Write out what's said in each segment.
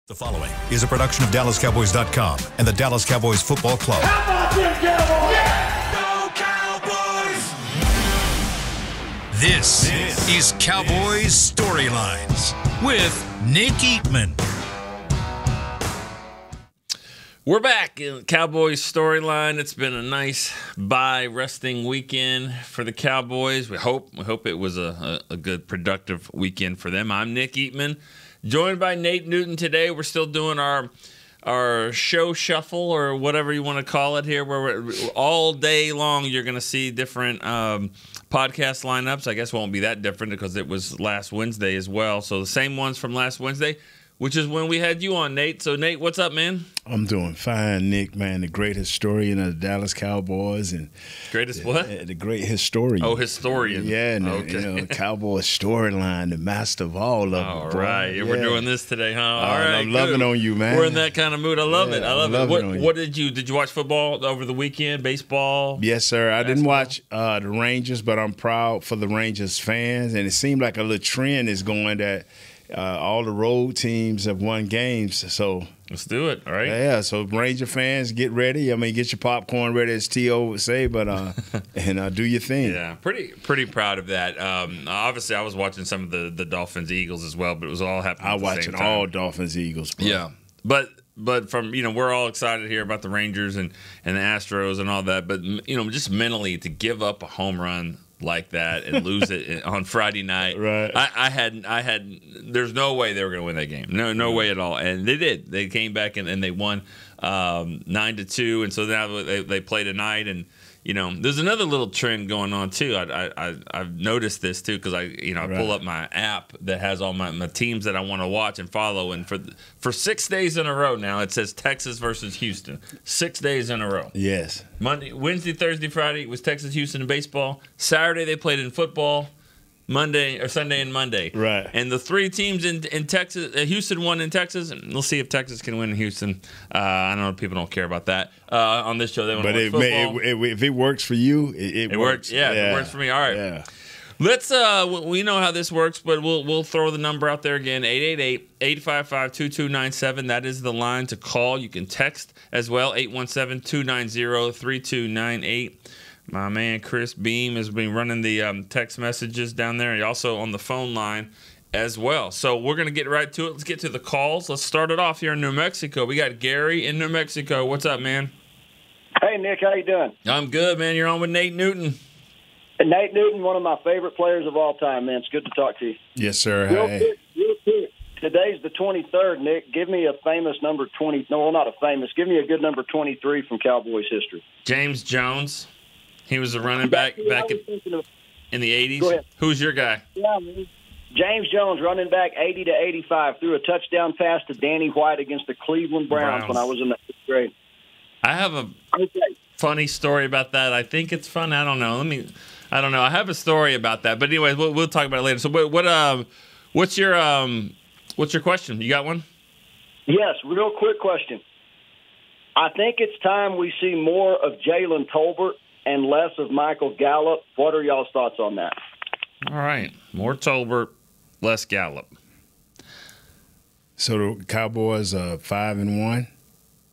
The following is a production of DallasCowboys.com and the Dallas Cowboys Football Club. How about them Cowboys? Yeah! Go Cowboys! This is Cowboys Storylines with Nick Eatman. We're back in Cowboys Storyline. It's been a nice resting weekend for the Cowboys. We hope it was a good, productive weekend for them. I'm Nick Eatman, joined by Nate Newton today. We're still doing our show shuffle or whatever you want to call it here, where we're, all day long you're going to see different podcast lineups. I guess it won't be that different because it was last Wednesday as well. So the same ones from last Wednesday, which is when we had you on, Nate. So, Nate, what's up, man? I'm doing fine, Nick, man. The great historian of the Dallas Cowboys. And greatest what? The great historian. Oh, historian. Yeah, and okay. Cowboys Storyline, the master of all of them. All boy. right. Yeah. We're doing this today, huh? All right. I'm loving on you, man. We're in that kind of mood. I love it. I love it. What did you watch football over the weekend? Baseball? Yes, sir. I didn't watch the Rangers, but I'm proud for the Rangers fans. And it seemed like a little trend is going that all the road teams have won games. So let's do it. All right. Yeah. So Ranger fans, get ready. I mean, get your popcorn ready, as T.O. would say. But and do your thing. Yeah. Pretty proud of that. Obviously, I was watching some of the Dolphins Eagles as well, but it was all happening. I was watching all Dolphins Eagles. Bro. Yeah. But from we're all excited here about the Rangers and the Astros and all that. But just mentally to give up a home run like that and lose it on Friday night. Right. I had there's no way they were going to win that game. No way at all. And they did. They came back and they won 9-2. And so now they play tonight. And there's another little trend going on too. I've noticed this too because I pull up my app that has all my teams that I want to watch and follow. And for 6 days in a row now, it says Texas versus Houston. 6 days in a row. Yes. Monday, Wednesday, Thursday, Friday was Texas, Houston in baseball. Saturday they played in football. Sunday and Monday. Right. And the three teams in Texas, Houston won in Texas. And we'll see if Texas can win in Houston. I know people don't care about that on this show. They want to watch football. If it works for you, it works. Yeah, it works for me. All right. Yeah. Let's. We know how this works, but we'll throw the number out there again. 888-855-2297. That is the line to call. You can text as well. 817-290-3298. My man Chris Beam has been running the text messages down there. He's also on the phone line as well. So we're going to get right to it. Let's get to the calls. Let's start it off here in New Mexico. We got Gary in New Mexico. What's up, man? Hey, Nick. How you doing? I'm good, man. You're on with Nate Newton. Nate Newton, one of my favorite players of all time, man. It's good to talk to you. Yes, sir. Real quick. Today's the 23rd, Nick. Give me a famous number 20. No, well, not a famous. Give me a good number 23 from Cowboys history. James Jones. He was a running back in the 80s. Go ahead. Who's your guy? Yeah, man. James Jones, running back 80 to 85, threw a touchdown pass to Danny White against the Cleveland Browns when I was in the 5th grade. I have a funny story about that. I think it's fun. I don't know. I don't know. I have a story about that. But anyways, we'll talk about it later. So what's your question? You got one? Yes, real quick question. I think it's time we see more of Jalen Tolbert and less of Michael Gallup. What are y'all's thoughts on that? All right. More Tolbert, less Gallup. So the Cowboys are 5-1?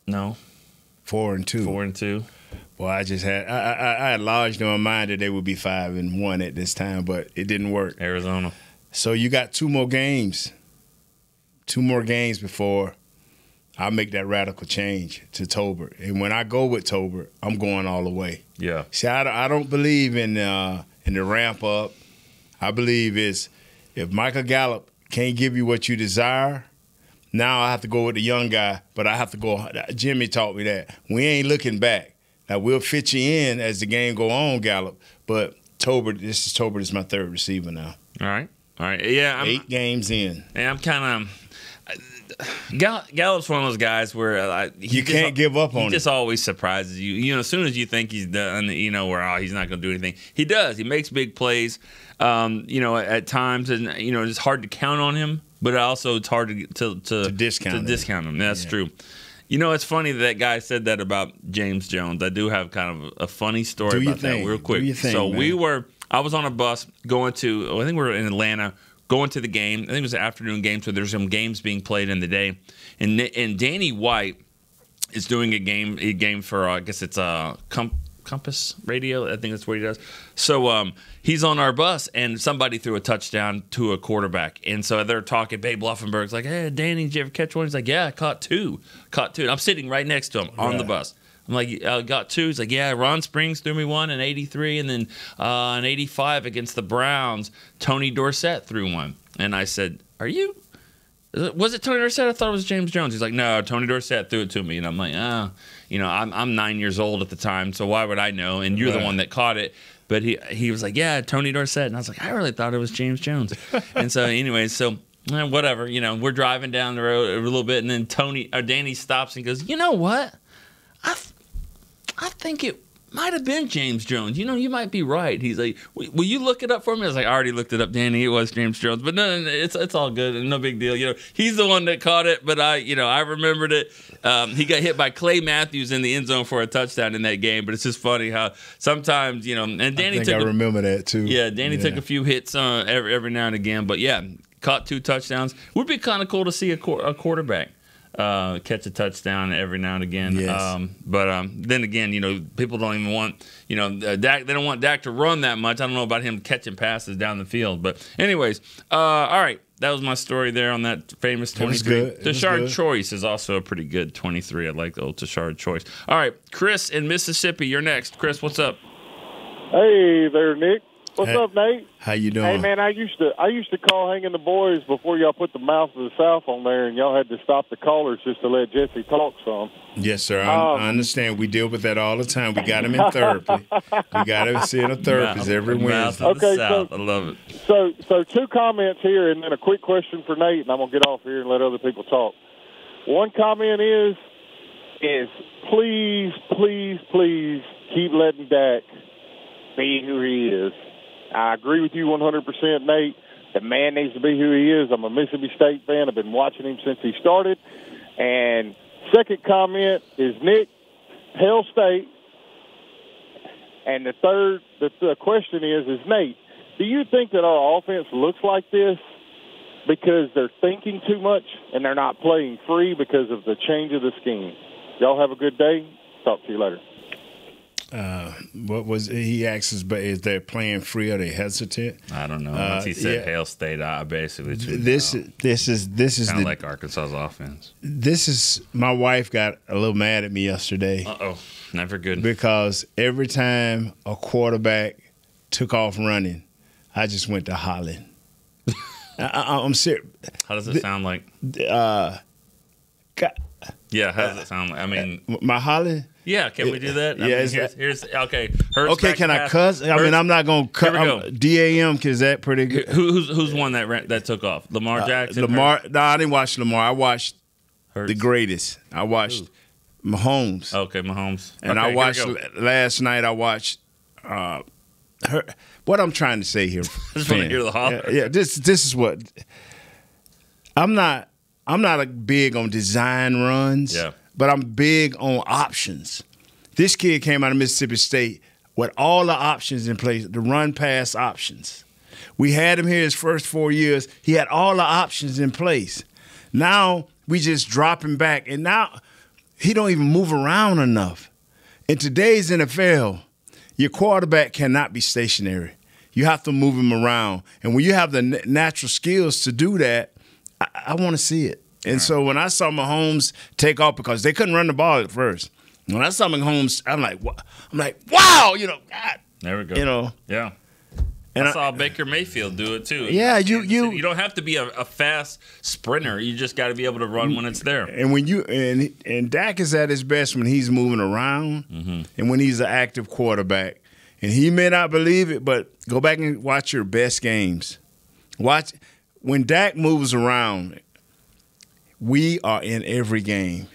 No. 4-2. 4-2. Well, I had lodged in my mind that they would be 5-1 at this time, but it didn't work. Arizona. So you got 2 more games. 2 more games before I'll make that radical change to Tolbert. And when I go with Tolbert, I'm going all the way. Yeah. See, I don't believe in the ramp up. I believe if Michael Gallup can't give you what you desire, now I have to go with the young guy, but I have to go. Jimmy taught me that. We ain't looking back. Now, we'll fit you in as the game go on, Gallup, but Tolbert is my third receiver now. All right. Yeah. 8 games in. And I'm kind of Gallup's one of those guys where you can't give up on him. He just always surprises you. As soon as you think he's done, where he's not going to do anything, he does. He makes big plays. At times, and it's hard to count on him, but also it's hard to discount him. That's true. It's funny that guy said that about James Jones. I do have kind of a funny story about that real quick. Do you think, so man? I was on a bus going to, I think we were in Atlanta, going to the game. I think it was an afternoon game, so there's some games being played in the day. And Danny White is doing a game for, I guess it's Compass Radio. I think that's what he does. So he's on our bus, and somebody threw a touchdown to a quarterback. And so they're talking. Babe Bluffenberg's like, hey, Danny, did you ever catch one? He's like, yeah, I caught two. And I'm sitting right next to him on the bus. I'm like, I got two. He's like, yeah, Ron Springs threw me one in 83, and then in 85 against the Browns, Tony Dorsett threw one. And I said, was it Tony Dorsett? I thought it was James Jones. He's like, no, Tony Dorsett threw it to me. And I'm like, I'm 9 years old at the time, so why would I know? And you're the one that caught it. But he was like, yeah, Tony Dorsett. And I was like, I really thought it was James Jones. And so anyway, whatever. We're driving down the road a little bit, and then Danny stops and goes, you know what? I think it might have been James Jones. You might be right. He's like, will you look it up for me? I was like, I already looked it up, Danny. It was James Jones. But no, it's all good. No big deal. He's the one that caught it, but I remembered it. He got hit by Clay Matthews in the end zone for a touchdown in that game. But it's just funny how sometimes, and Danny I remember that too. Yeah, Danny took a few hits every now and again. But yeah, caught 2 touchdowns. Would be kind of cool to see a quarterback catch a touchdown every now and again. Yes. But then again, people don't even want, Dak. They don't want Dak to run that much. I don't know about him catching passes down the field. But anyways, all right. That was my story there on that famous 23. Tashard Choice is also a pretty good 23. I like the old Tashard Choice. All right, Chris in Mississippi, you're next. Chris, what's up? Hey there, Nick. What's up, Nate? How you doing? Hey, man, I used to call Hanging the Boys before y'all put the Mouth of the South on there, and y'all had to stop the callers just to let Jesse talk some. Yes, sir. I understand. We deal with that all the time. We got him in therapy. We got him seeing a therapist every Wednesday. Okay, so I love it. So 2 comments here, and then a quick question for Nate, and I'm gonna get off here and let other people talk. One comment is please, please, please keep letting Dak be who he is. I agree with you 100%, Nate. The man needs to be who he is. I'm a Mississippi State fan. I've been watching him since he started. And second comment is Nick, Hail State. And the question is Nate, do you think that our offense looks like this because they're thinking too much and they're not playing free because of the change of the scheme? Y'all have a good day. Talk to you later. What was he asks? But is they playing free? Are they hesitant? I don't know. Once he said Hail State, I basically this is kind of like Arkansas's offense. This is my wife got a little mad at me yesterday. Never good. Because every time a quarterback took off running, I just went to hollering. I'm serious. How does it sound like? God, yeah, how does it sound like? I mean, my hollering. Yeah, can we do that? Here's okay. Okay, can I cuss? I mean, I'm not gonna cut. DAM, cause that pretty good. Who's one that took off? Lamar Jackson. Lamar. No, I didn't watch Lamar. I watched the greatest. I watched Mahomes. Okay, Mahomes. And I watched last night. I watched her. What I'm trying to say here. I just want to hear the holler. Yeah. This is what. I'm not big on design runs. Yeah. But I'm big on options. This kid came out of Mississippi State with all the options in place, the run-pass options. We had him here his first 4 years. He had all the options in place. Now we just drop him back, and now he don't even move around enough. In today's NFL, your quarterback cannot be stationary. You have to move him around. And when you have the natural skills to do that, I want to see it. And so when I saw Mahomes take off, because they couldn't run the ball at first, when I saw Mahomes, I'm like, wow, God. There we go. Yeah. And I saw Baker Mayfield do it too. Yeah, you don't have to be a fast sprinter. You just got to be able to run when it's there. And when and Dak is at his best when he's moving around and when he's an active quarterback. And he may not believe it, but go back and watch your best games. Watch when Dak moves around. We are in every game.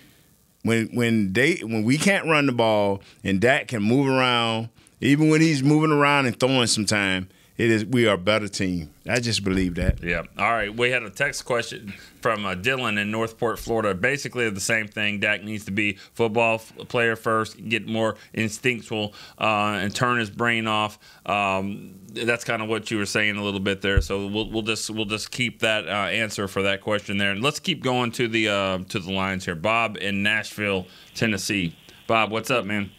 When we can't run the ball and Dak can move around, even when he's moving around and throwing sometime, we are a better team. I just believe that. Yeah. All right. We had a text question from Dylan in Northport, Florida. Basically the same thing. Dak needs to be football player first, get more instinctual, and turn his brain off. That's kind of what you were saying a little bit there. So we'll just keep that answer for that question there. And let's keep going to the lines here. Bob in Nashville, Tennessee. Bob, what's up, man?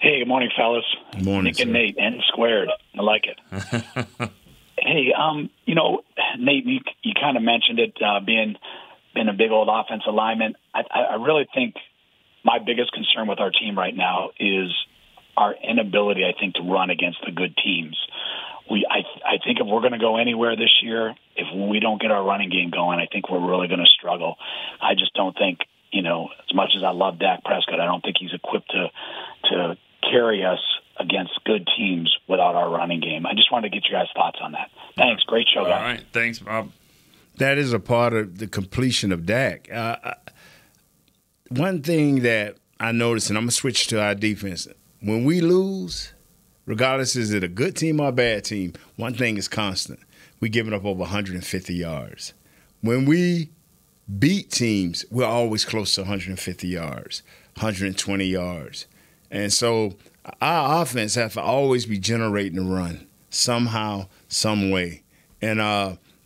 Hey, good morning, fellas. Good morning, Nick sir. and Nate, N squared. I like it. Hey, Nate, you kind of mentioned it, being a big old offensive lineman. I really think my biggest concern with our team right now is our inability, I think, to run against the good teams. I think if we're going to go anywhere this year, if we don't get our running game going, I think we're really going to struggle. I just don't think, as much as I love Dak Prescott, I don't think he's equipped to carry us against good teams without our running game. I just wanted to get your guys' thoughts on that. Thanks. Great show, guys. All right. Thanks, Bob. That is a part of the completion of Dak. One thing that I noticed, and I'm going to switch to our defense, when we lose, regardless is it a good team or a bad team, one thing is constant. We're giving up over 150 yards. When we beat teams, we're always close to 150 yards, 120 yards. And so our offense has to always be generating a run somehow, some way. And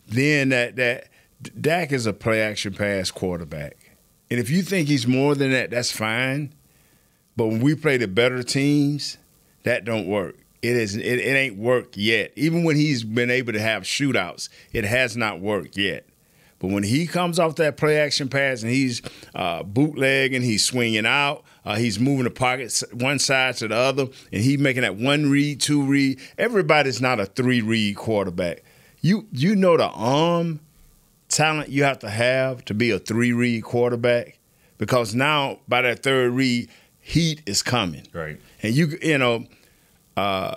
then that Dak is a play-action pass quarterback. And if you think he's more than that, that's fine. But when we play the better teams, that don't work. It ain't worked yet. Even when he's been able to have shootouts, it has not worked yet. But when he comes off that play-action pass and he's bootlegging, he's swinging out, he's moving the pocket one side to the other, and he's making that one read, two read. Everybody's not a three-read quarterback. You know the arm talent you have to be a three-read quarterback, because now by that third read, heat is coming. Right. And I'm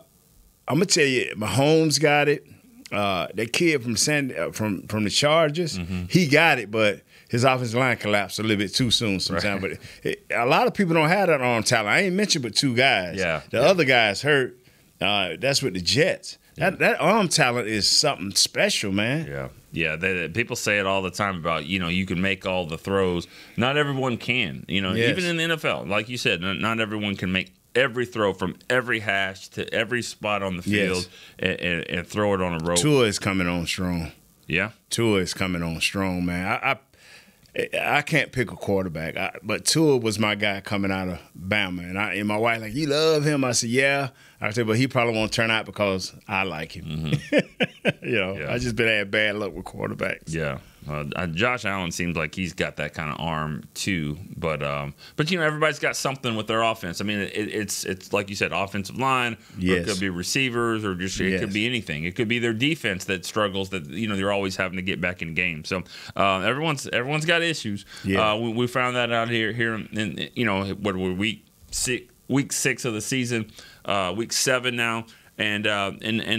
gonna tell you, Mahomes got it. That kid from the Chargers, he got it, but his offensive line collapsed a little bit too soon sometimes. Right. But a lot of people don't have that arm talent. I ain't mentioned but two guys. Yeah. The other guy's hurt. That's with the Jets. That arm talent is something special, man. Yeah. People say it all the time about, you can make all the throws. Not everyone can. Yes. Even in the NFL, like you said, not everyone can make every throw from every hash to every spot on the field and throw it on a rope. Tua is coming on strong. Yeah? Tua is coming on strong, man. I can't pick a quarterback, but Tua was my guy coming out of Bama. And my wife like, you love him? I said, yeah. I said, but he probably won't turn out because I like him. I just been had bad luck with quarterbacks. Yeah. Josh Allen seems like he's got that kind of arm too, but everybody's got something with their offense. I mean, it's like you said, offensive line. Or it could be receivers, or just it could be anything. It could be their defense that struggles. That they're always having to get back in games. So everyone's got issues. Yeah. We found that out here in what we're week 6 of the season, week 7 now. And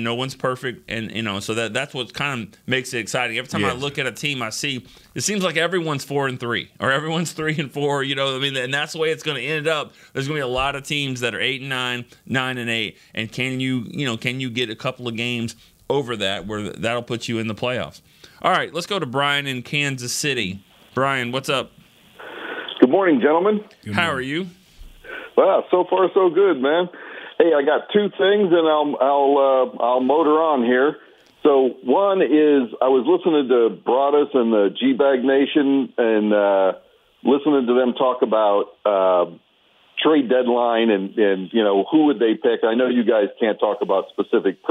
no one's perfect, and so that's what kind of makes it exciting. Every time I look at a team, I see it seems like everyone's 4-3 or everyone's 3-4. And that's the way it's going to end up. There's going to be a lot of teams that are 8-9, 9-8, and can you get a couple of games over that where that'll put you in the playoffs? All right, let's go to Brian in Kansas City. Brian, what's up? Good morning, gentlemen. How are you? Well, so far so good, man. Hey, I got two things, and I'll motor on here. So one is I was listening to Broadus and the G-Bag Nation and listening to them talk about trade deadline and who would they pick. I know you guys can't talk about specific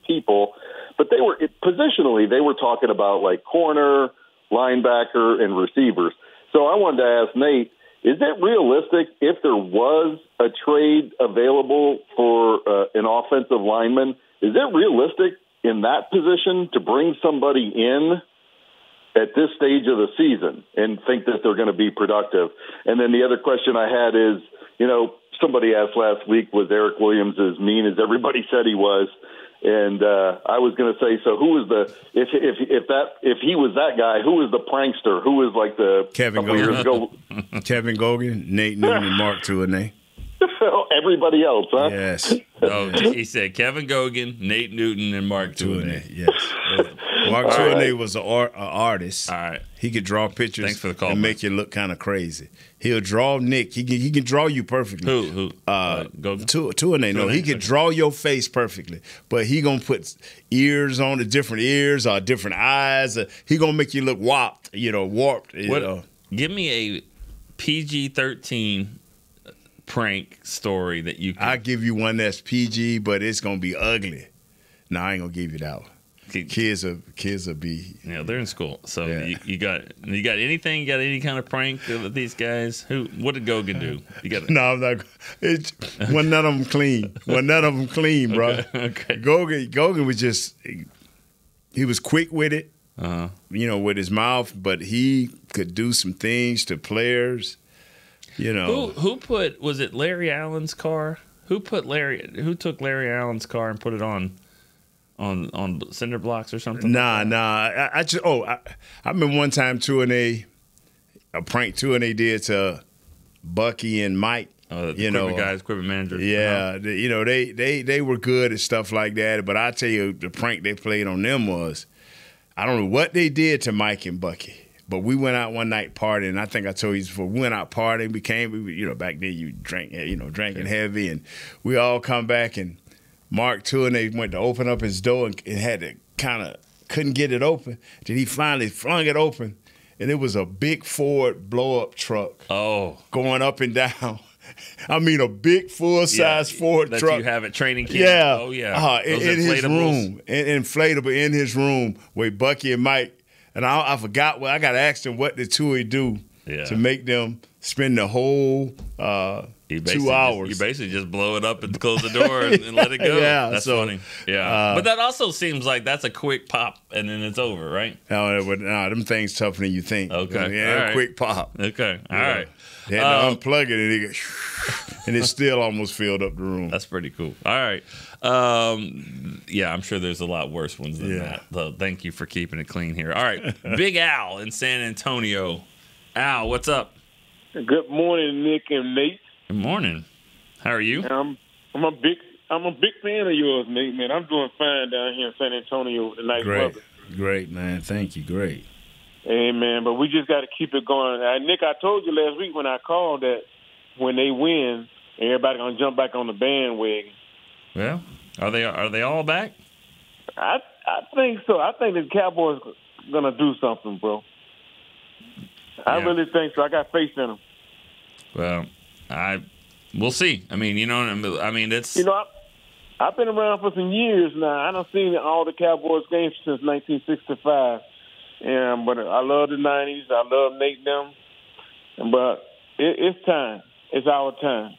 people, but positionally they were talking about like corner, linebacker, and receivers. So I wanted to ask Nate, is it realistic if there was a trade available for an offensive lineman? Is it realistic in that position to bring somebody in at this stage of the season and think that they're going to be productive? And then the other question I had is, somebody asked last week, was Eric Williams as mean as everybody said he was? And I was going to say, so who was if he was that guy, who was the prankster? Who was like the Kevin couple years ago? Kevin Gogan, Nate Newton, and Mark Tuanay. Everybody else, huh? Yes. No, he said Kevin Gogan, Nate Newton, and Mark Tuinei. Yes. Mark Tuinei was an artist. All right. He could draw pictures. Thanks for the call, and man. make you look kind of crazy. He'll draw Nick. He can draw you perfectly. Who? Gogan? Tuinei. No, he could draw your face perfectly, but he gonna put ears on the different ears or different eyes. He gonna make you look warped. Warped. Give me a PG-13 prank story that you can. I give you one that's PG, but it's gonna be ugly. No, I ain't gonna give you that one. Kids will be. Yeah, they're in school. So Yeah. you got anything? You got any kind of prank with these guys? What did Gogan do? You got No, I'm not. None of them clean. None of them clean, bro. Okay. Gogan was just. He was quick with it. Uh-huh. With his mouth, but he could do some things to players. Who was it Larry Allen's car? Who took Larry Allen's car and put it on cinder blocks or something? Nah. I remember one time a prank Tuinei did to Bucky and Mike. Oh, the equipment manager. Yeah, they were good at stuff like that. But I tell you, the prank they played on them was, I don't know what they did to Mike and Bucky. But we went out one night partying. I think I told you before. We went out partying. Back then you drank, drinking heavy, and we all come back. And Mark Tuinei went to open up his door and had to couldn't get it open. Then he finally flung it open, and it was a big Ford blow-up truck. Oh, going up and down. I mean, a big full-size Ford that truck. You have at training camp. Yeah. Oh yeah. In his room, inflatable in his room with Bucky and Mike. And I forgot I got to ask them what did Tui do to make them spend the whole 2 hours. You basically just blow it up and close the door and let it go. Yeah, that's funny. Yeah, but that also seems like that's a quick pop and then it's over, right? No, them things tougher than you think. Okay, Yeah, all right. Quick pop. Okay, all right. They had to unplug it and it still almost filled up the room. That's pretty cool. All right. Yeah, I'm sure there's a lot worse ones than that. So thank you for keeping it clean here. All right, Big Al in San Antonio. Al, what's up? Good morning, Nick and Nate. Good morning. How are you? I'm a big fan of yours, Nate. Man, I'm doing fine down here in San Antonio with the nice weather. Great, man. Thank you. Great. Hey, man, but we just got to keep it going. Nick, I told you last week when I called that when they win, everybody gonna jump back on the bandwagon. Well, are they all back? I think so. I think the Cowboys gonna do something, bro. I really think so. I got faith in them. Well, we'll see. I mean, it's. I've been around for some years now. I done seen all the Cowboys games since 1965. But I love the 90s. I love Nate them. But it's time. It's our time.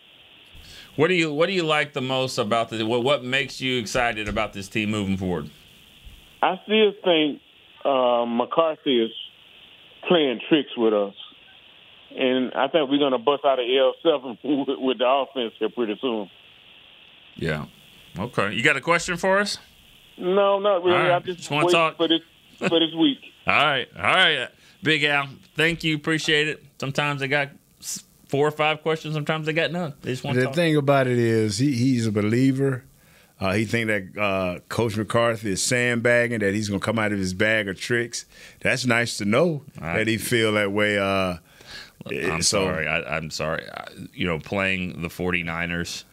What do you like the most about this? What makes you excited about this team moving forward? I still think McCarthy is playing tricks with us. And I think we're going to bust out of L7 with the offense here pretty soon. Yeah. Okay. You got a question for us? No, not really. Right. I just want to talk for this week. All right. Big Al, thank you. Appreciate it. Sometimes they got 4 or 5 questions. Sometimes they got none. They just want to talk. The thing about it is he's a believer. He think that Coach McCarthy is sandbagging, that he's going to come out of his bag of tricks. That's nice to know that he feel that way. I'm sorry. I'm sorry. Playing the 49ers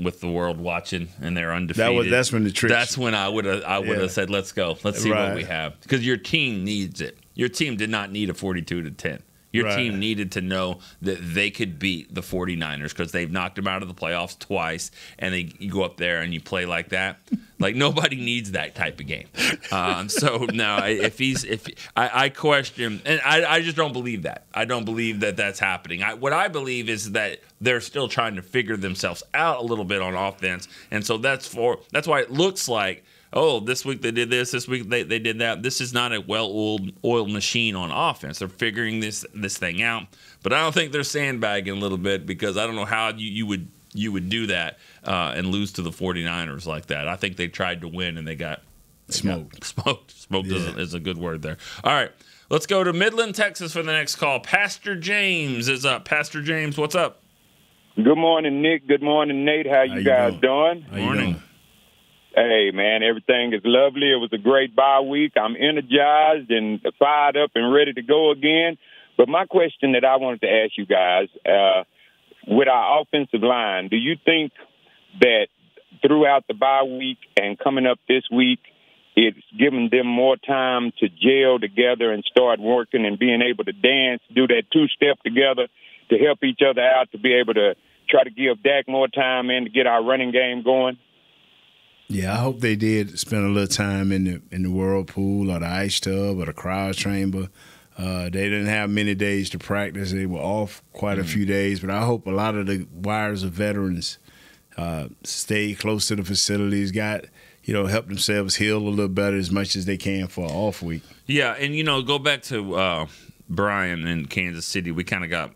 with the world watching and they're undefeated. That's when the tricks. That's when I would have said, let's go. Let's see what we have. Because your team needs it. Your team did not need a 42-10. Your team needed to know that they could beat the 49ers because they've knocked them out of the playoffs twice, and you go up there and you play like that. Like, nobody needs that type of game. So, no, I question, and I just don't believe that. I don't believe that that's happening. What I believe is that they're still trying to figure themselves out a little bit on offense, and so that's why it looks like, oh, this week they did this week they did that. This is not a well-oiled machine on offense. They're figuring this thing out. But I don't think they're sandbagging a little bit because I don't know how you would do that and lose to the 49ers like that. I think they tried to win and they got smoked. Smoked is a good word there. All right, let's go to Midland, Texas for the next call. Pastor James is up. Pastor James, what's up? Good morning, Nick. Good morning, Nate. How you guys doing? Morning. Hey, man, everything is lovely. It was a great bye week. I'm energized and fired up and ready to go again. But my question that I wanted to ask you guys, with our offensive line, do you think that throughout the bye week and coming up this week, it's giving them more time to gel together and start working and being able to dance, do that two-step together to help each other out, to be able to try to give Dak more time and to get our running game going? Yeah, I hope they did spend a little time in the whirlpool or the ice tub or the cryo chamber. They didn't have many days to practice. They were off quite a few days, but I hope a lot of the wires of veterans stayed close to the facilities, help themselves heal a little better as much as they can for an off week. Yeah, and go back to Brian in Kansas City. We got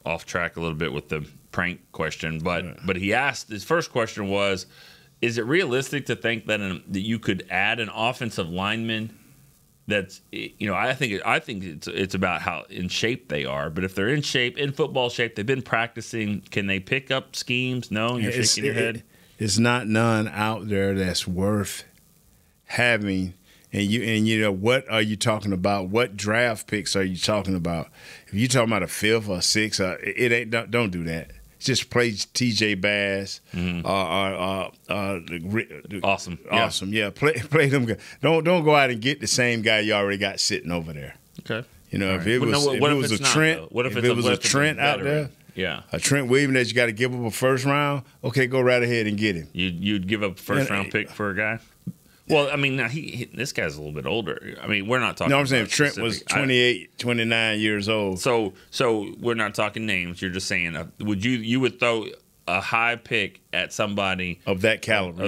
off track a little bit with the prank question, but he asked, his first question was, is it realistic to think that you could add an offensive lineman? That's I think it's about how in shape they are. But if they're in shape, in football shape, they've been practicing. Can they pick up schemes? No, you're shaking your head. It's not none out there that's worth having. And what are you talking about? What draft picks are you talking about? If you're talking about a fifth or sixth, it ain't. Don't do that. Just play T.J. Bass. Awesome. Yeah. Play them. Don't go out and get the same guy you already got sitting over there. Okay. If it was a Trent out there, yeah, a Trent Williams that you got to give up a first round. Okay, go right ahead and get him. You'd give up a first round pick for a guy. Well, I mean, now this guy's a little bit older. I mean, we're not talking. No, I'm saying Trent was 28, 29 years old. So we're not talking names. You're just saying, you would throw a high pick at somebody of that caliber,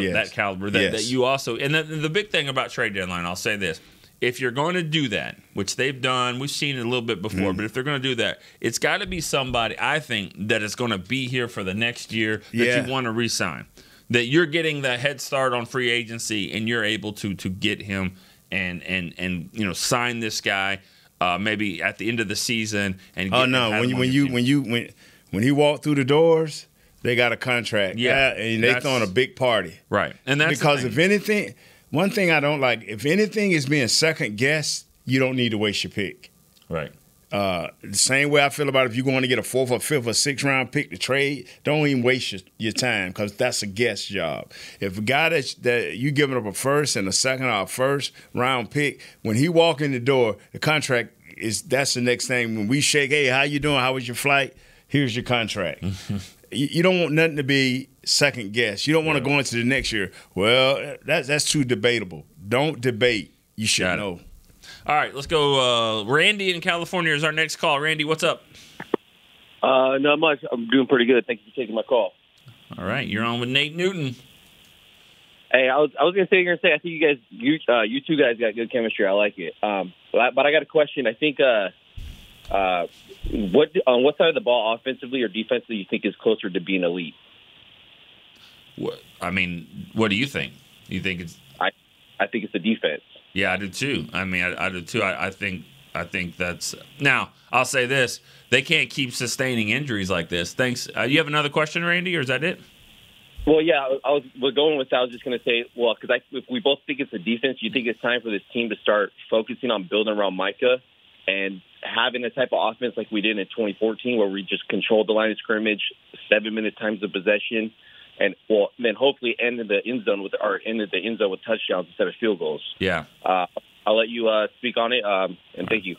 that you also. And the big thing about trade deadline, I'll say this: if you're going to do that, which they've done, we've seen it a little bit before, but if they're going to do that, it's got to be somebody, I think, that is going to be here for the next year that you want to re-sign. That you're getting the head start on free agency and you're able to get him and sign this guy maybe at the end of the season and when he walked through the doors, they got a contract. Yeah, and they throwing a big party. Right. And that's because if anything, one thing I don't like, if anything is being second guessed, you don't need to waste your pick. Right. The same way I feel about if you're going to get a 4th or 5th or 6th round pick to trade, don't even waste your time because that's a guess job. If a guy that you giving up a 1st and a 2nd or a 1st round pick, when he walk in the door, the contract that's the next thing. When we shake, hey, how you doing? How was your flight? Here's your contract. You don't want nothing to be second guess. You don't want to go into the next year. Well, that's too debatable. Don't debate. You should know. All right, let's go. Randy in California is our next call. Randy, what's up? Not much. I'm doing pretty good. Thank you for taking my call. All right, you're on with Nate Newton. Hey, I was going to sit here and say I think you two guys got good chemistry. I like it. But I got a question. I think on what side of the ball, offensively or defensively, you think is closer to being elite? What do you think? You think it's? I think it's the defense. Yeah, I do too. I do too. I think that's now. I'll say this: they can't keep sustaining injuries like this. Thanks. You have another question, Randy, or is that it? Well, yeah, we're going with that. I was just going to say, well, because if we both think it's the defense, you think it's time for this team to start focusing on building around Micah and having the type of offense like we did in 2014, where we just controlled the line of scrimmage, 7-minute times of possession. And then hopefully end in the end zone with touchdowns instead of field goals. Yeah, I'll let you speak on it. And thank you.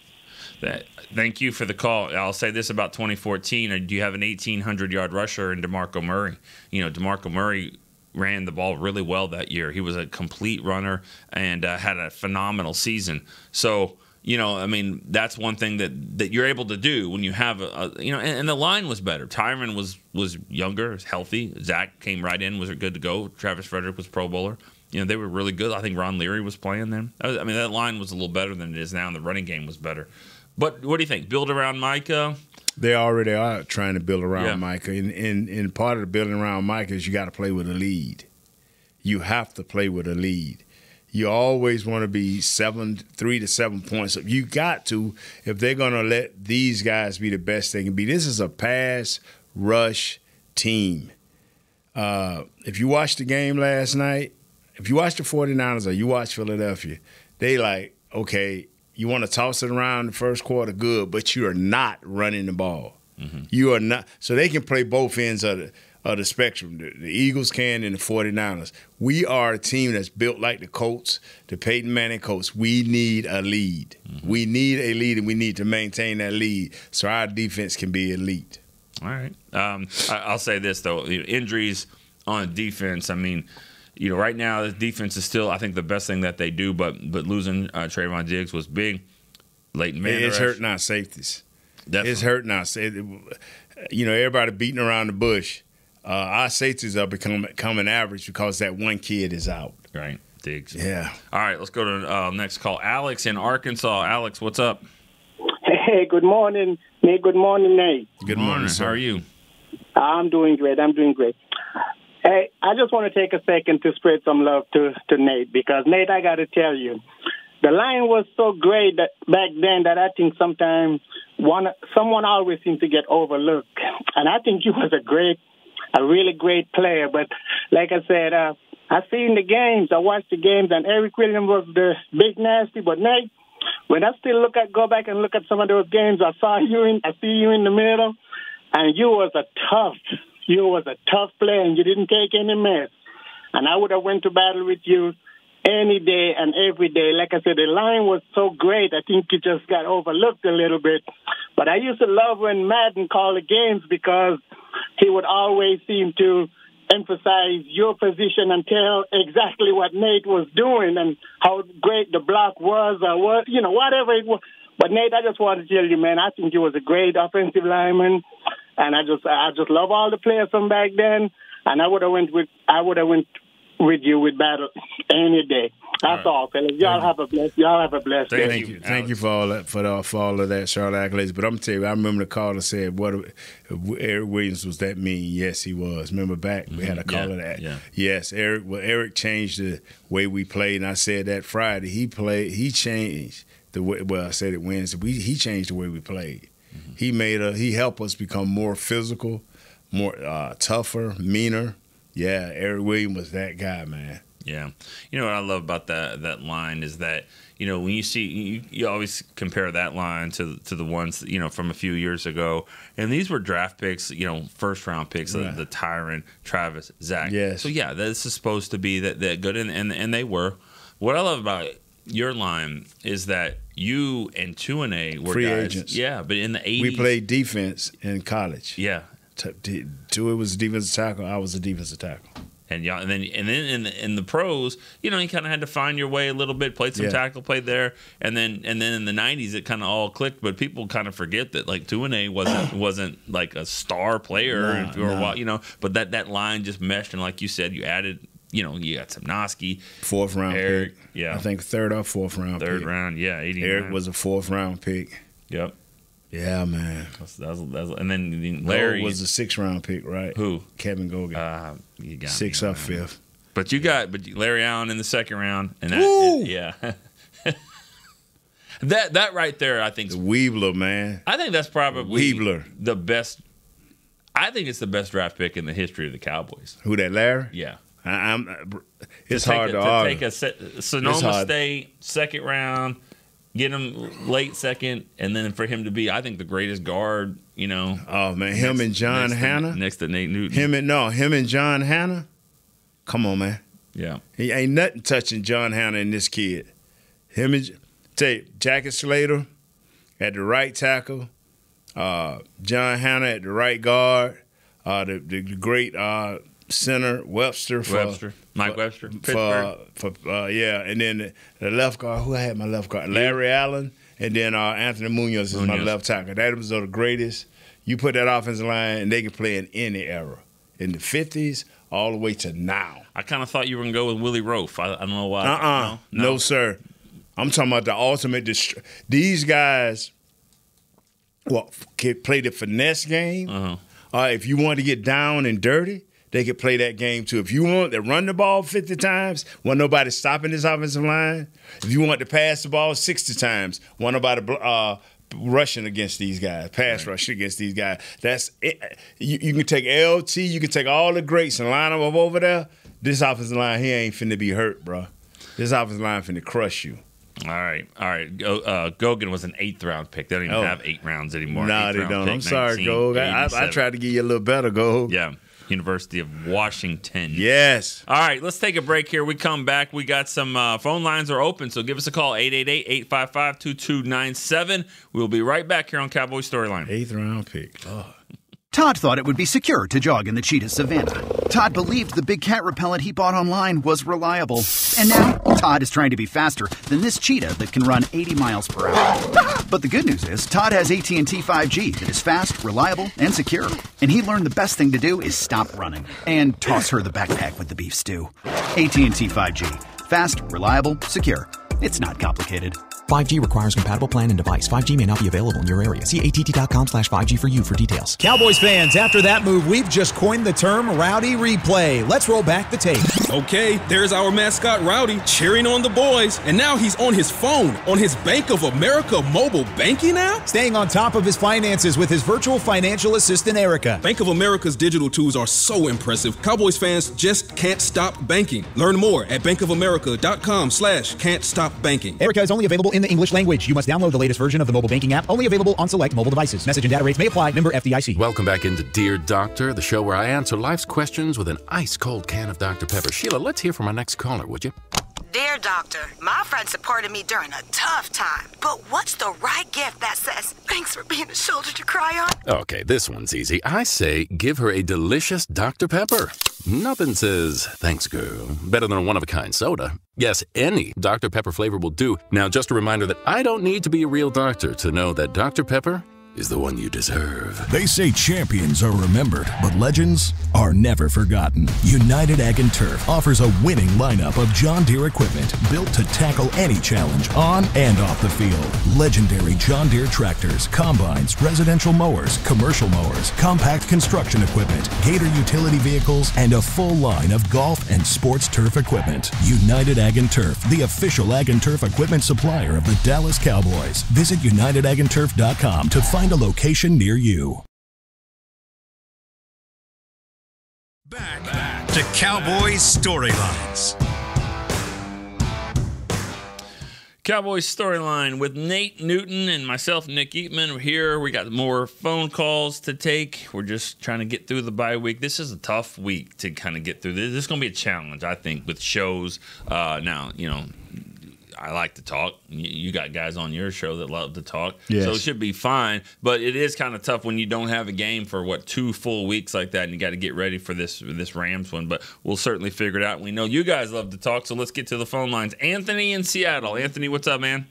Thank you for the call. I'll say this about 2014: do you have an 1,800-yard rusher in DeMarco Murray? DeMarco Murray ran the ball really well that year. He was a complete runner and had a phenomenal season. So. That's one thing that you're able to do when you have and the line was better. Tyron was younger, healthy. Zach came right in, was good to go. Travis Frederick was Pro Bowler. They were really good. I think Ron Leary was playing then. That line was a little better than it is now, and the running game was better. But what do you think? Build around Micah? They already are trying to build around Micah. And part of the building around Micah is you got to play with a lead. You have to play with a lead. You always want to be 3 to 7 points. You got to, if they're going to let these guys be the best they can be. This is a pass rush team. If you watched the game last night, if you watched the 49ers or you watched Philadelphia, they like, okay, you want to toss it around in the first quarter, good, but you are not running the ball. Mm-hmm. You are not. So they can play both ends of the spectrum. The Eagles can and the 49ers. We are a team that's built like the Colts, the Peyton Manning Colts. We need a lead. Mm-hmm. We need a lead, and we need to maintain that lead so our defense can be elite. All right. I'll say this, though. Injuries on defense, I mean, right now the defense is still, I think, the best thing that they do, but losing Trayvon Diggs was big. Leighton Vander Esch. It's hurting our safeties. Definitely. It's hurting us. Everybody beating around the bush. Our safeties are becoming average because that one kid is out. Right, Diggs. Yeah. All right, let's go to next call. Alex in Arkansas. Alex, what's up? Hey, good morning, Nate. Good morning, Nate. Good morning. How are you? I'm doing great. Hey, I just want to take a second to spread some love to Nate because, Nate, I got to tell you, the line was so great that back then that I think sometimes someone always seemed to get overlooked. And I think you was a really great player. But like I said, I seen the games. I watched the games, and Eric Williams was the big nasty. But Nate, when I still go back and look at some of those games, I see you in the middle, and you was a tough player, and you didn't take any mess. And I would have went to battle with you any day and every day. Like I said, the line was so great. I think you just got overlooked a little bit. But I used to love when Madden called the games because he would always seem to emphasize your position and tell exactly what Nate was doing and how great the block was or whatever it was. But Nate, I just want to tell you, man, I think you was a great offensive lineman, and I just love all the players from back then. And I would have went with you with battle any day. That's all, fellas. Y'all have a blessed day. Thank you. Thank you for all that, for all of that, Charlotte accolades. But I'm telling you, I remember the caller said, "What Eric Williams was that mean?" Yes, he was. Remember back we had a caller that. Yeah. Yes, Eric. Well, Eric changed the way we played, and I said that Friday. He changed the way. Well, I said it Wednesday. He changed the way we played. Mm-hmm. He helped us become more physical, more tougher, meaner. Yeah, Eric Williams was that guy, man. Yeah. You know what I love about that line is that, when you see, you always compare that line to the ones, from a few years ago. And these were draft picks, first round picks, right. The Tyron, Travis, Zach. Yes. So, yeah, this is supposed to be that good. And they were. What I love about your line is that you and Tuane were free guys, agents. Yeah, but in the 80s. We played defense in college. Yeah. Tua was a defensive tackle. I was a defensive tackle. And then in the pros, you kind of had to find your way a little bit. Played some tackle, played there, and then in the 90s it kind of all clicked. But people kind of forget that like Tuane wasn't like a star player, But that line just meshed, and like you said, you added. You got some Noski. Fourth round Eric, pick. Yeah. I think third or fourth round pick. Third round, yeah. 89. Eric was a fourth round pick. Yep. Yeah, man. And then Larry was a 6th round pick, right? Who? Kevin Gogan. You got 6th or 5th. But Larry Allen in the 2nd round, and that right there, I think Weebler, man. I think that's probably Weebler, the best. I think it's the best draft pick in the history of the Cowboys. Who, that Larry? Yeah. It's hard to argue. Take a Sonoma State 2nd round. Get him late 2nd, and then for him to be, I think, the greatest guard, Oh, man. Him and John Hanna? Next to Nate Newton. Him and John Hanna? Come on, man. Yeah. He ain't nothing touching John Hanna and this kid. Jacket Slater at the right tackle, John Hanna at the right guard, the great center, Mike Webster, and then the left guard. Who I had my left guard? Larry Allen, and then Anthony Munoz is my left tackle. That was the greatest. You put that offensive line, and they can play in any era, in the 50s all the way to now. I kind of thought you were going to go with Willie Roaf. I don't know why. No, sir. I'm talking about the ultimate. These guys, can play the finesse game. Uh-huh. If you want to get down and dirty, they could play that game too. If you want to run the ball 50 times, want nobody stopping this offensive line. If you want to pass the ball 60 times, want nobody rushing against these guys, pass rushing against these guys. That's it. You can take LT, you can take all the greats and line them up over there. This offensive line here ain't finna be hurt, bro. This offensive line finna crush you. All right. Gogan was an 8th-round pick. They don't even have 8 rounds anymore. Nah, they don't. Pick, I'm sorry, Gog. I tried to give you a little better, Gog. Yeah. University of Washington. Yes. All right, let's take a break here. We come back. We got some phone lines are open, so give us a call, 888-855-2297. We'll be right back here on Cowboy Storyline. 8th-round pick. Oh. Todd thought it would be secure to jog in the cheetah savanna. Todd believed the big cat repellent he bought online was reliable. And now, Todd is trying to be faster than this cheetah that can run 80 miles per hour. But the good news is, Todd has AT&T 5G that is fast, reliable, and secure. And he learned the best thing to do is stop running and toss her the backpack with the beef stew. AT&T 5G. Fast, reliable, secure. It's not complicated. 5G requires compatible plan and device. 5G may not be available in your area. See att.com/5G for you for details. Cowboys fans, after that move, we've just coined the term Rowdy Replay. Let's roll back the tape. Okay, there's our mascot Rowdy cheering on the boys. And now he's on his phone, on his Bank of America mobile banking app? Staying on top of his finances with his virtual financial assistant, Erica. Bank of America's digital tools are so impressive. Cowboys fans just can't stop banking. Learn more at bankofamerica.com/can't-stop-banking. Erica is only available in the English language. You must download the latest version of the mobile banking app, only available on select mobile devices. Message and data rates may apply. Member FDIC. Welcome back into Dear Doctor, the show where I answer life's questions with an ice-cold can of Dr. Pepper. Sheila, let's hear from our next caller, would you? Dear Doctor, my friend supported me during a tough time. But what's the right gift that says, thanks for being a shoulder to cry on? Okay, this one's easy. I say give her a delicious Dr. Pepper. Nothing says, thanks, girl, better than a one-of-a-kind soda. Yes, any Dr. Pepper flavor will do. Now, just a reminder that I don't need to be a real doctor to know that Dr. Pepper is the one you deserve. They say champions are remembered, but legends are never forgotten. United Ag and Turf offers a winning lineup of John Deere equipment built to tackle any challenge on and off the field. Legendary John Deere tractors, combines, residential mowers, commercial mowers, compact construction equipment, Gator utility vehicles, and a full line of golf and sports turf equipment. United Ag and Turf, the official Ag and Turf equipment supplier of the Dallas Cowboys. Visit UnitedAgAndTurf.com to find a location near you. Back to Cowboys Storylines. Cowboys Storyline with Nate Newton and myself, Nick Eatman. We're here. We got more phone calls to take. We're just trying to get through the bye week. This is a tough week to kind of get through. This is going to be a challenge, I think, with shows. Now, you know, I like to talk. You got guys on your show that love to talk. Yes. So it should be fine. But it is kind of tough when you don't have a game for, 2 full weeks like that, and you got to get ready for this Rams one. But we'll certainly figure it out. We know you guys love to talk, so let's get to the phone lines. Anthony in Seattle. Anthony, what's up, man?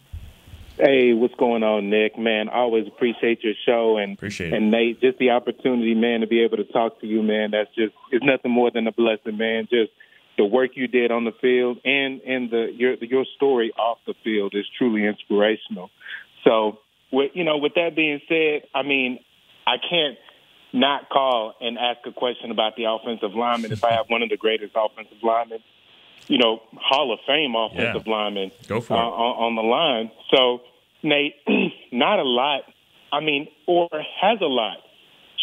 Hey, what's going on, Nick? Man, I always appreciate your show. Appreciate it. And Nate, just the opportunity, man, to be able to talk to you, man, it's nothing more than a blessing, man. Just the work you did on the field and your story off the field is truly inspirational. So, with that being said, I mean, I can't not call and ask a question about the offensive lineman if I have one of the greatest offensive linemen, Hall of Fame offensive linemen on the line. So, Nate, not a lot, or has a lot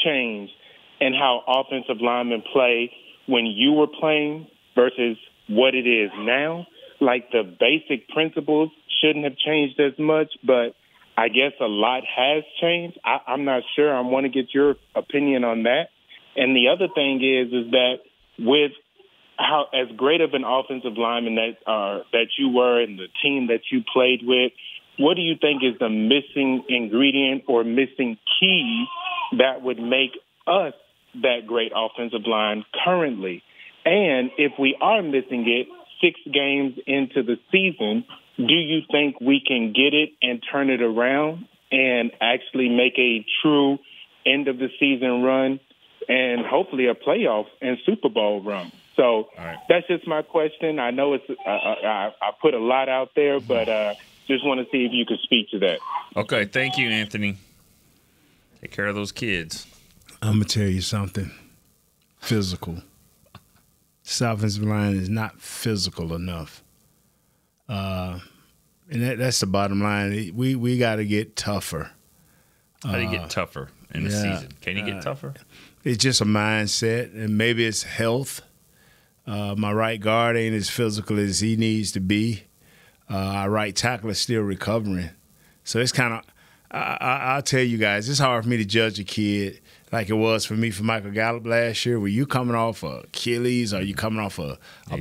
changed in how offensive linemen play when you were playing versus what it is now. Like, the basic principles shouldn't have changed as much, but I guess a lot has changed. I'm not sure. I want to get your opinion on that. And the other thing is that with how as great of an offensive lineman that you were and the team that you played with, what do you think is the missing ingredient or missing key that would make us that great offensive line currently? And if we are missing it 6 games into the season, do you think we can get it and turn it around and actually make a true end-of-the-season run and hopefully a playoff and Super Bowl run? So That's just my question. I know I put a lot out there, but just want to see if you could speak to that. Okay, thank you, Anthony. Take care of those kids. I'm going to tell you something. Physical. This offensive line is not physical enough. And that's the bottom line. We got to get tougher. How do you get tougher in the season? Can you get tougher? It's just a mindset, and maybe it's health. My right guard ain't as physical as he needs to be. Our right tackle is still recovering. So it's kind of I'll tell you guys, it's hard for me to judge a kid like it was for me for Michael Gallup last year. Were you coming off a Achilles or you coming off a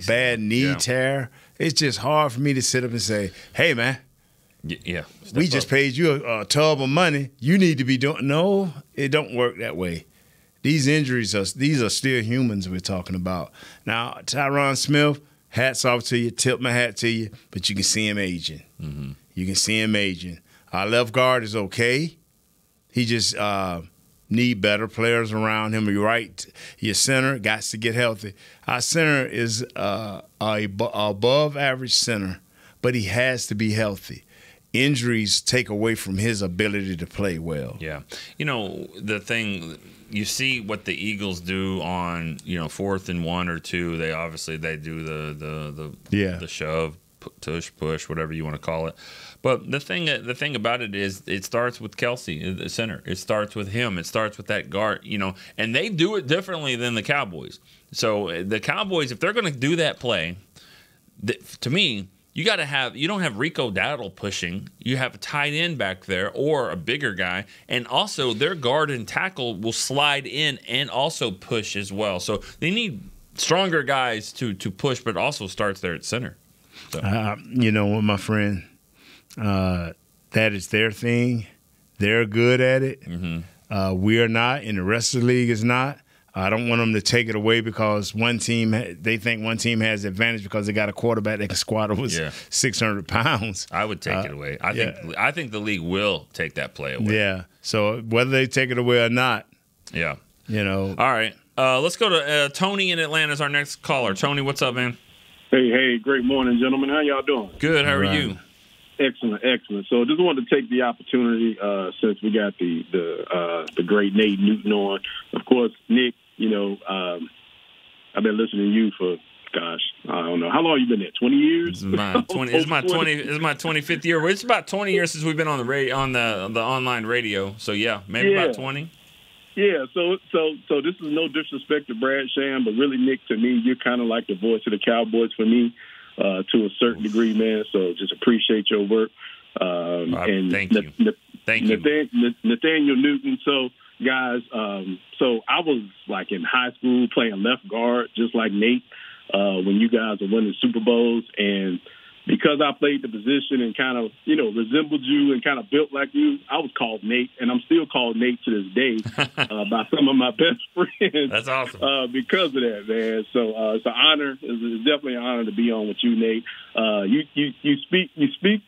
bad knee tear? It's just hard for me to sit up and say, hey, man, we just paid you a tub of money. You need to be doing – no, it don't work that way. These injuries, these are still humans we're talking about. Now, Tyron Smith, hats off to you, tip my hat to you, but you can see him aging. Mm-hmm. You can see him aging. Our left guard is okay. He just need better players around him. You're right. Your center got to get healthy. Our center is above average center, but he has to be healthy. Injuries take away from his ability to play well. Yeah. You know, the thing – you see what the Eagles do on 4th and 1 or 2. They do the shove, push, whatever you want to call it. But the thing about it is, it starts with Kelsey, the center. It starts with him. It starts with that guard. And they do it differently than the Cowboys. So the Cowboys, if they're going to do that play, to me, you don't have Rico Dowdle pushing. You have a tight end back there or a bigger guy. And also their guard and tackle will slide in and also push as well. So they need stronger guys to push, but also starts there at center. So. What, my friend, that is their thing. They're good at it. Mm-hmm. We are not, and the rest of the league is not. I don't want them to take it away because they think one team has the advantage because they got a quarterback that can squat over 600 pounds. I would take it away. I think the league will take that play away. Yeah. So whether they take it away or not. Yeah. All right. Let's go to Tony in Atlanta as our next caller. Tony, what's up, man? Hey, great morning, gentlemen. How y'all doing? Good. How are you? Excellent. So just wanted to take the opportunity since we got the great Nate Newton on. Of course, Nick, I've been listening to you for, I don't know. How long have you been there? 20 years? It's my 25th year. It's about 20 years since we've been on the radio, on the online radio. So maybe about 20. Yeah, so this is no disrespect to Brad Sham, but really, Nick, to me, you're kind of like the voice of the Cowboys for me to a certain degree, man. So just appreciate your work. Thank you. Thank you. Nathaniel Newton. So, guys, so I was like in high school playing left guard, just like Nate, when you guys were winning Super Bowls. And because I played the position and kind of, resembled you and kind of built like you, I was called Nate, and I'm still called Nate to this day by some of my best friends. That's awesome. Because of that, man. So it's an honor. It's definitely an honor to be on with you, Nate. You speak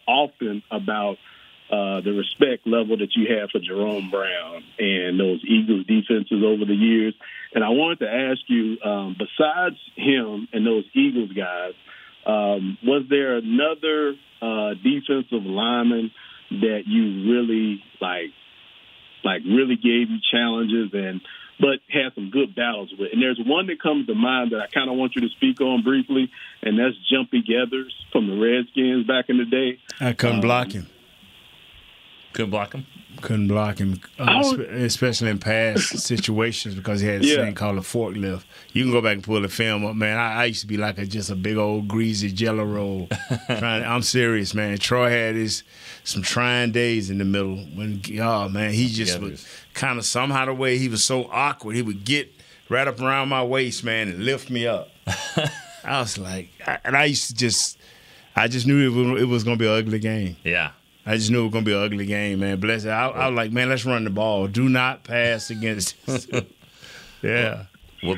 often about the respect level that you have for Jerome Brown and those Eagles defenses over the years. And I wanted to ask you, besides him and those Eagles guys, was there another defensive lineman that you really really gave you challenges but had some good battles with? And there's one that comes to mind that I kind of want you to speak on briefly, and that's Jumpy Geathers from the Redskins back in the day. I couldn't block him. Couldn't block him? Couldn't block him, especially in past situations because he had this thing called a forklift. You can go back and pull the film up, man. I used to be like just a big old greasy jello roll. I'm serious, man. Troy had some trying days in the middle when, he just was kind of somehow the way he was so awkward. He would get right up around my waist, man, and lift me up. I was like, I just knew it was going to be an ugly game. Yeah. I just knew it was going to be an ugly game, man. Bless it. I was like, man, let's run the ball. Do not pass against us. Yeah. Well,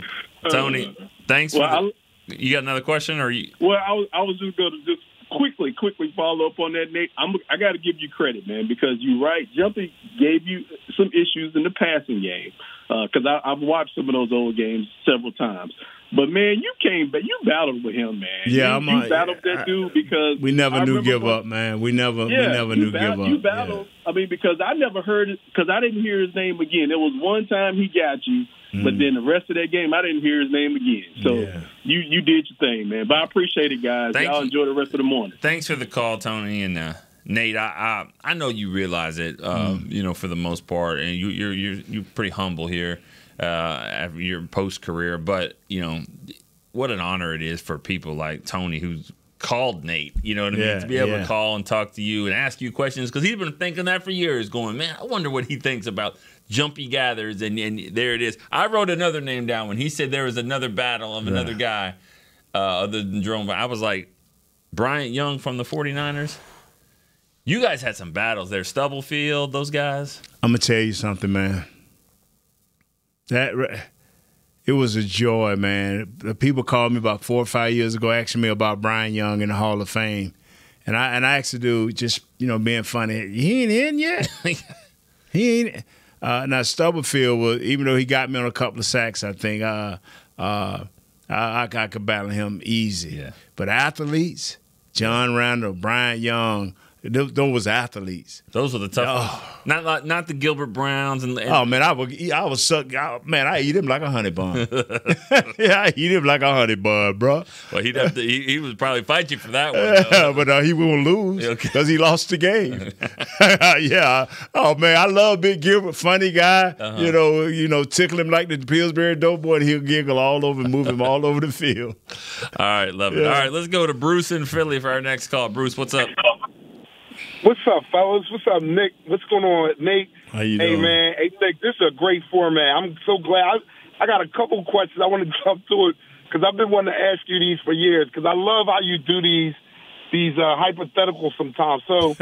Tony, thanks for you got another question? Or you? Well, I was just going to just quickly follow up on that, Nate. I got to give you credit, man, because you're right. Jumpy gave you some issues in the passing game because I've watched some of those old games several times. But, man, you came back. You battled with him, man. Yeah, you battled that dude because we never knew give up, man. We never knew give up. You battled. Yeah. I mean, because I never heard it because I didn't hear his name again. There was one time he got you, but then the rest of that game I didn't hear his name again. So you did your thing, man. But I appreciate it, guys. Y'all enjoy the rest of the morning. Thanks for the call, Tony. And Nate, I know you realize it, you know, for the most part, and you're pretty humble here after your post career. But you know, what an honor it is for people like Tony who's called Nate. You know what I mean? To be able to call and talk to you and ask you questions, because he's been thinking that for years. Going, man, I wonder what he thinks about jumpy gathers, and there it is. I wrote another name down when he said there was another battle of another guy other than Jerome. I was like, Bryant Young from the 49ers. You guys had some battles there. Stubblefield, those guys. I'm going to tell you something, man. It was a joy, man. The people called me about 4 or 5 years ago asking me about Bryant Young in the Hall of Fame. And I asked the dude, just, you know, being funny, he ain't in yet? He ain't. Now, Stubblefield, was, even though he got me on a couple of sacks, I think, I could battle him easy. Yeah. But athletes, John Randall, Bryant Young, those was athletes. Those were the tough ones. Not the Gilbert Browns. And oh, man, I was suck. Man, I eat him like a honey bun. Yeah, I eat him like a honey bun, bro. Well, he'd have to. He would probably fight you for that one. But he won't lose because he lost the game. Yeah. Oh, man, I love Big Gilbert, funny guy. You know, tickle him like the Pillsbury Doughboy, and he'll giggle all over and move him all over the field. All right, love it. All right, let's go to Bruce in Philly for our next call. Bruce, what's up? What's up, fellas? What's up, Nick? What's going on, Nate? How you doing? Hey, man. Hey, Nick, this is a great format. I'm so glad. I got a couple questions. I want to jump to it because I've been wanting to ask you these for years because I love how you do these hypotheticals sometimes. So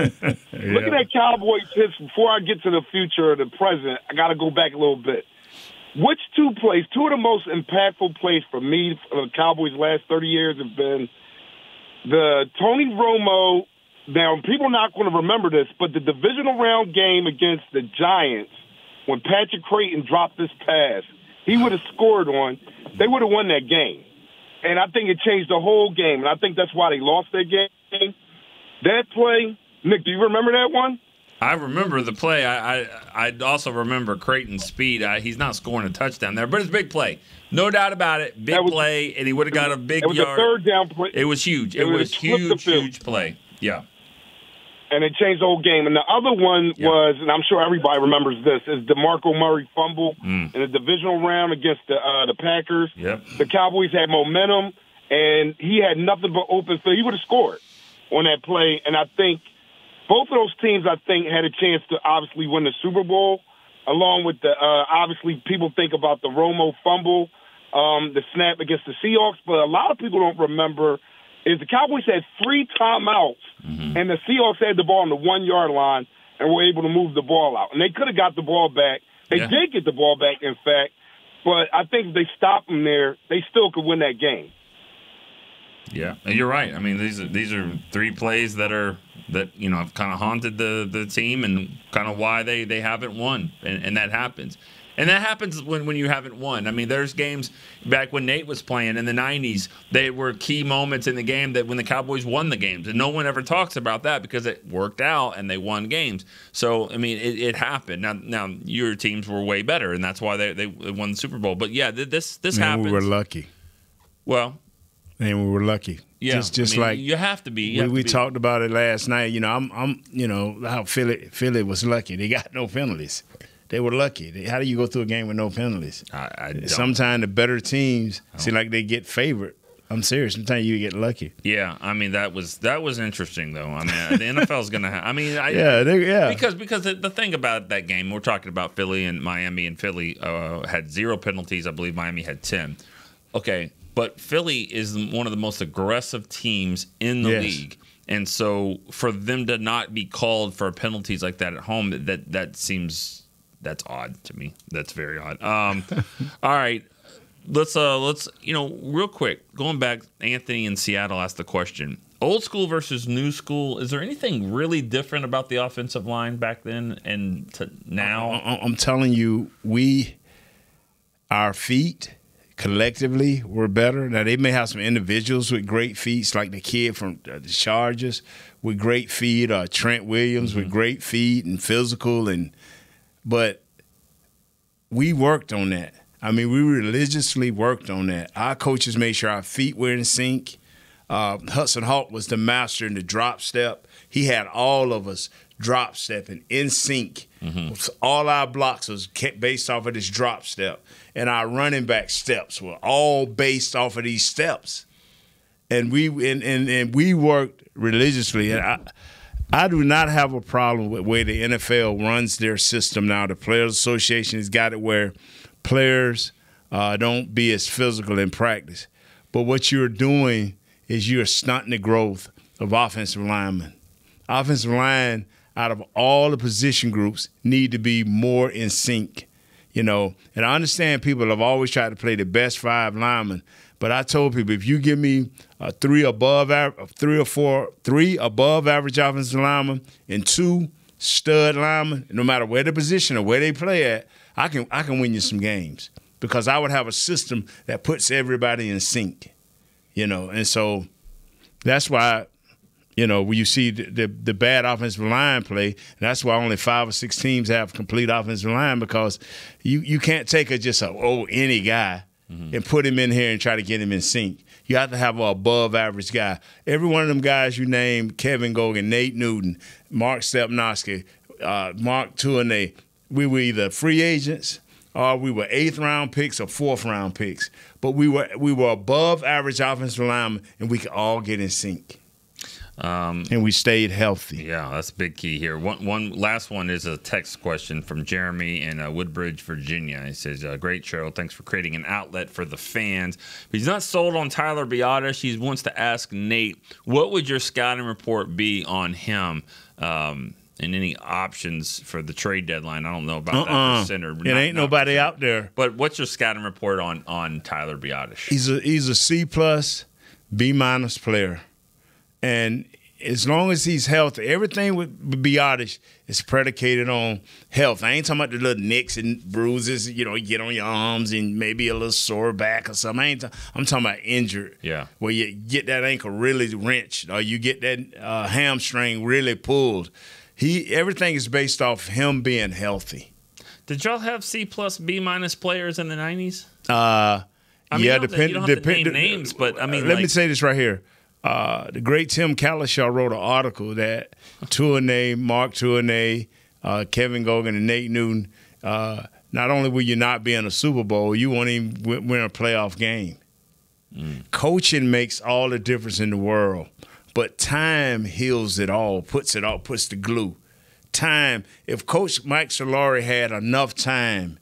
looking at Cowboys hits, before I get to the future or the present, I got to go back a little bit. Which two of the most impactful plays for me for the Cowboys last 30 years have been the Tony Romo. Now, people are not going to remember this, but the divisional round game against the Giants, when Patrick Creighton dropped this pass, he would have scored on, they would have won that game. And I think it changed the whole game, and I think that's why they lost that game. That play, Nick, do you remember that one? I remember the play. I also remember Creighton's speed. He's not scoring a touchdown there, but it's a big play. No doubt about it. Big play, and he would have got a big yard. It was a third down play. It was huge. It was huge play. Yeah. And it changed the whole game. And the other one was, and I'm sure everybody remembers this, is DeMarco Murray fumble in the divisional round against the Packers. Yep. The Cowboys had momentum, and he had nothing but open field. He would have scored on that play. And I think both of those teams, had a chance to obviously win the Super Bowl, along with the obviously people think about the Romo fumble, the snap against the Seahawks. But a lot of people don't remember is the Cowboys had 3 timeouts, and the Seahawks had the ball on the 1 yard line and were able to move the ball out. And they could have got the ball back. They did get the ball back, in fact. But I think if they stopped them there, they still could win that game. Yeah, and you're right. I mean, these are 3 plays that have kind of haunted the team and kind of why they haven't won, and that happens. And that happens when you haven't won. I mean, there's games back when Nate was playing in the 90s. They were key moments in the game that when the Cowboys won the games. And no one ever talks about that because it worked out and they won games. So, I mean, it happened. Now your teams were way better, and that's why they won the Super Bowl. But, yeah, this happens. We were lucky. Well. And we were lucky. Yeah, just like you have to be. We talked about it last night. You know, I'm how Philly was lucky. They got no penalties. They were lucky. How do you go through a game with no penalties? Sometimes the better teams seem like they get favored. I'm serious. Sometimes you get lucky. Yeah, I mean that was interesting though. I mean the NFL's gonna have. I mean, because the thing about that game, we're talking about Philly and Miami, and Philly had 0 penalties. I believe Miami had 10. Okay, but Philly is one of the most aggressive teams in the league. And so for them to not be called for penalties like that at home, that seems. That's odd to me. That's very odd. All right, let's real quick, going back. Anthony in Seattle asked the question: old school versus new school. Is there anything really different about the offensive line back then and to now? I'm telling you, our feet collectively were better. Now they may have some individuals with great feet, like the kid from the Chargers with great feet, or Trent Williams with great feet and physical But we worked on that. I mean, we religiously worked on that. Our coaches made sure our feet were in sync. Hudson Hawk was the master in the drop step. he had all of us drop stepping in sync. All our blocks was based off of this drop step, and our running back steps were all based off of these steps. And we worked religiously. And I do not have a problem with the way the NFL runs their system now. The Players Association has got it where players don't be as physical in practice. But what you're doing is you're stunting the growth of offensive linemen. Offensive line, out of all the position groups, need to be more in sync. And I understand people have always tried to play the best 5 linemen, but I told people, if you give me 3 above average offensive linemen and 2 stud linemen, no matter where the position or where they play at, I can win you some games, because I would have a system that puts everybody in sync. And so that's why, when you see the bad offensive line play, that's why only 5 or 6 teams have complete offensive line, because you can't take any guy and put him in here and try to get him in sync. You have to have an above-average guy. Every one of them guys you named, Kevin Gogan, Nate Newton, Mark Stepnoski, Mark Tournay, we were either free agents or we were 8th-round picks or 4th-round picks. But we were above-average offensive linemen, and we could all get in sync. And we stayed healthy. Yeah, that's a big key here. One last one is a text question from Jeremy in Woodbridge, Virginia. He says, great show. Thanks for creating an outlet for the fans. But he's not sold on Tyler Biadasz. He wants to ask Nate, what would your scouting report be on him and any options for the trade dedeadline? I don't know about that for center. It ain't nobody out there. But what's your scouting report on Tyler Biadasz? He's a C+, B- player. And as long as he's healthy, everything with Biadasz is predicated on health. I ain't talking about the little nicks and bruises, you get on your arms and maybe a little sore back or something. I'm talking about injured. Yeah. Where you get that ankle really wrenched or you get that hamstring really pulled. Everything is based off him being healthy. Did y'all have C+, B- players in the 90s? Yeah, you don't have to name names, but I mean, let me say this right here. The great Tim Calishaw wrote an article that Mark Tournay, Kevin Gogan, and Nate Newton, not only will you not be in a Super Bowl, you won't even win a playoff game. Coaching makes all the difference in the world, but time heals it all, puts the glue. Time. If Coach Mike Solari had enough time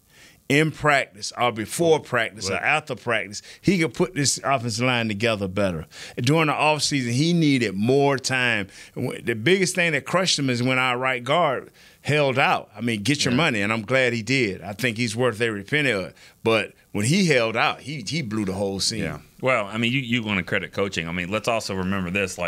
in practice or before practice or after practice, he could put this offensive line together better. During the offseason, he needed more time. The biggest thing that crushed him is when our right guard held out. I mean, get your money, and I'm glad he did. I think he's worth every penny of it. But when he held out, he blew the whole scene. Yeah. Well, I mean, you want to credit coaching. I mean, let's also remember this,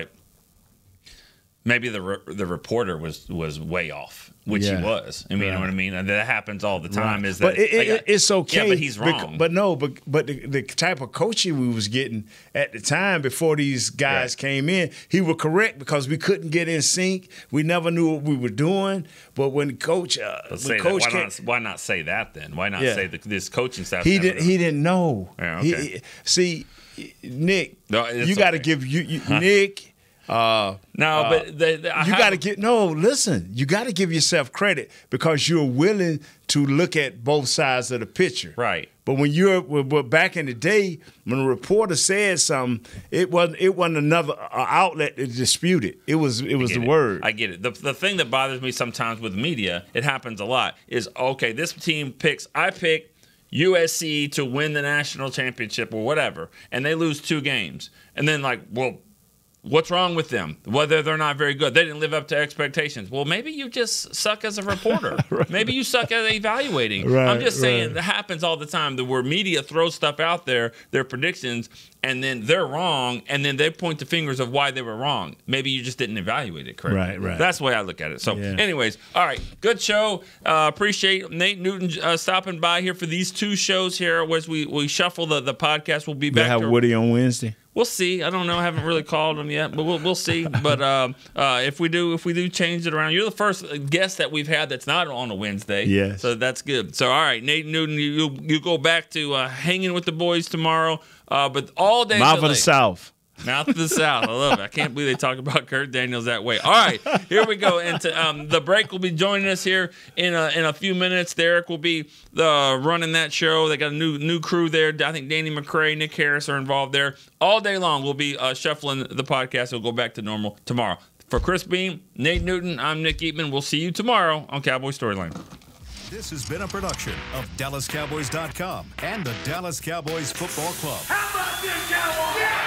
maybe the reporter was way off, which he was. I mean, you know what I mean? And that happens all the time. Is that it's okay? Yeah, but he's wrong. But the type of coaching we was getting at the time before these guys came in, he was correct because we couldn't get in sync. We never knew what we were doing. But when coach, why not say that then? Why not say this coaching staff? He didn't know. Yeah, okay. Nick, you got to give Nick. You got to give yourself credit because you're willing to look at both sides of the picture. Right. But when back in the day, when a reporter said something, it wasn't another outlet to dispute it. It was the word. I get it. The thing that bothers me sometimes with media, it happens a lot, is this team I pick USC to win the national championship or whatever, and they lose 2 games. And then what's wrong with them? Whether they're not very good. They didn't live up to expectations. Well, maybe you just suck as a reporter. Right. Maybe you suck at evaluating. Right, I'm just saying that happens all the time, where media throws stuff out there, their predictions, and then they're wrong, and then they point the fingers of why they were wrong. Maybe you just didn't evaluate it correctly. Right. That's the way I look at it. So anyways, all right, good show. Appreciate Nate Newton stopping by here for these 2 shows here as we shuffle the podcast. We'll be back. We'll have Woody on Wednesday. We'll see. I don't know. I haven't really called him yet, but we'll see. But if we do change it around, you're the first guest that we've had that's not on a Wednesday. Yes. So that's good. So all right, Nate Newton, you go back to hanging with the boys tomorrow. But all day Mouth of the South. Mouth of the South. I love it. I can't believe they talk about Kurt Daniels that way. All right, here we go. Into the break will be joining us here in a few minutes. Derek will be running that show. They got a new crew there. I think Danny McCray, Nick Harris are involved there. All day long, we'll be shuffling the podcast. We'll go back to normal tomorrow. For Chris Beam, Nate Newton, I'm Nick Eatman. We'll see you tomorrow on Cowboy Storyline. This has been a production of DallasCowboys.com and the Dallas Cowboys Football Club. How about this, Cowboys? Yeah!